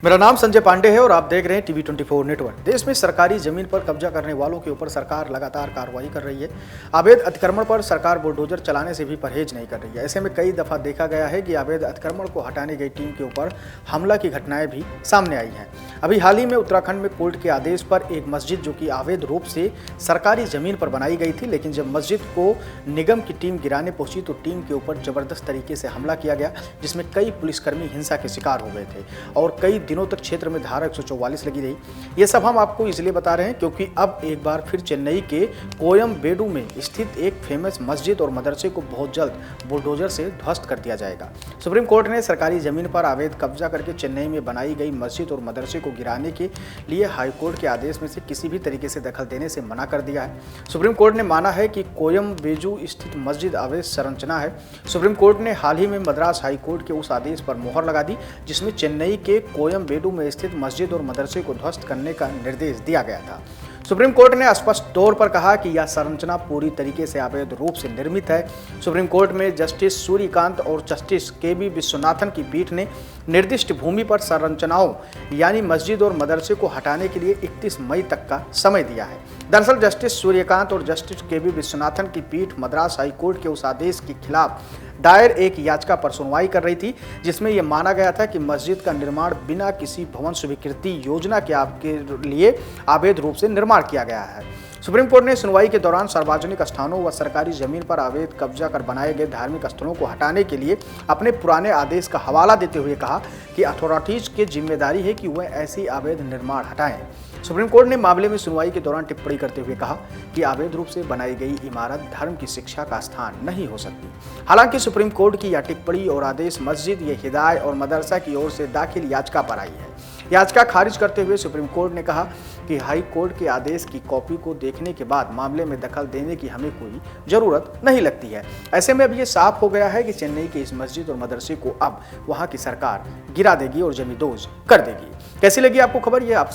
मेरा नाम संजय पांडे है और आप देख रहे हैं टीवी 24 नेटवर्क। देश में सरकारी जमीन पर कब्जा करने वालों के ऊपर सरकार लगातार कार्रवाई कर रही है। अवैध अतिक्रमण पर सरकार बुलडोजर चलाने से भी परहेज नहीं कर रही है। ऐसे में कई दफा देखा गया है कि अवैध अतिक्रमण को हटाने गई टीम के ऊपर हमला की घटनाएं भी सामने आई हैं। अभी हाल ही में उत्तराखंड में कोर्ट के आदेश पर एक मस्जिद जो कि अवैध रूप से सरकारी जमीन पर बनाई गई थी, लेकिन जब मस्जिद को निगम की टीम गिराने पहुंची तो टीम के ऊपर जबरदस्त तरीके से हमला किया गया, जिसमें कई पुलिसकर्मी हिंसा के शिकार हो गए थे और कई दिनों तक क्षेत्र में धारा 144 लगी रही। ये सब हम आपको इसलिए बता रहे हैं क्योंकि अब एक बार फिर चेन्नई के कोयम्बेडु में स्थित एक फेमस मस्जिद और मदरसे को बहुत जल्द बुलडोजर से ध्वस्त कर दिया जाएगा। सुप्रीम कोर्ट ने सरकारी जमीन पर अवैध कब्जा करके चेन्नई में बनाई गई मस्जिद और मदरसे को गिराने के लिए हाईकोर्ट के आदेश में से किसी भी तरीके से दखल देने से मना कर दिया है। सुप्रीम कोर्ट ने माना है कि कोयम्बेडु स्थित मस्जिद अवैध संरचना है। सुप्रीम कोर्ट ने हाल ही में मद्रास हाईकोर्ट के उस आदेश पर मोहर लगा दी जिसमें चेन्नई के कोयम्बेडु में स्थित मस्जिद और मदरसे को ध्वस्त करने का निर्देश दिया गया था। सुप्रीम कोर्ट ने स्पष्ट तौर पर कहा कि यह संरचना पूरी तरीके से अवैध रूप से निर्मित है। सुप्रीम कोर्ट में जस्टिस सूर्यकांत और जस्टिस के.बी. विश्वनाथन की पीठ ने निर्दिष्ट भूमि पर संरचनाओं यानी मस्जिद और मदरसे को हटाने के लिए 31 मई तक का समय दिया है। दरअसल जस्टिस सूर्यकांत और जस्टिस के.बी. विश्वनाथन की पीठ मद्रास हाईकोर्ट के उस आदेश के खिलाफ दायर एक याचिका पर सुनवाई कर रही थी जिसमें यह माना गया था कि मस्जिद का निर्माण बिना किसी भवन स्वीकृति योजना के आपके लिए अवैध रूप से निर्माण किया गया है। सुप्रीम कोर्ट ने सुनवाई के दौरान सार्वजनिक स्थानों व सरकारी जमीन पर अवैध कब्जा कर बनाए गए धार्मिक स्थलों को हटाने के लिए अपने पुराने आदेश का हवाला देते हुए कहा कि अथॉरिटीज की जिम्मेदारी है कि वह ऐसी अवैध निर्माण हटाएं। सुप्रीम कोर्ट ने मामले में सुनवाई के दौरान टिप्पणी करते हुए कहा कि अवैध रूप से बनाई गई इमारत धर्म की शिक्षा का स्थान नहीं हो सकती। हालांकि सुप्रीम कोर्ट की यह टिप्पणी और आदेश मस्जिद ये हिदायत और मदरसा की ओर से दाखिल याचिका पर आई है। याचिका खारिज करते हुए सुप्रीम कोर्ट ने कहा कि हाई कोर्ट के आदेश की कॉपी को देखने के बाद मामले में दखल देने की हमें कोई जरूरत नहीं लगती है। ऐसे में अब ये साफ हो गया है कि चेन्नई के इस मस्जिद और मदरसे को अब वहां की सरकार गिरा देगी और जमींदोज कर देगी। कैसी लगी आपको खबर, ये आप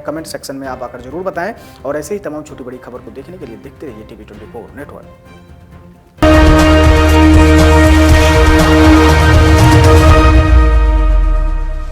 कमेंट सेक्शन में आप आकर जरूर बताएं और ऐसे ही तमाम छोटी बड़ी खबर को देखने के लिए देखते रहिए टीवी 24 नेटवर्क।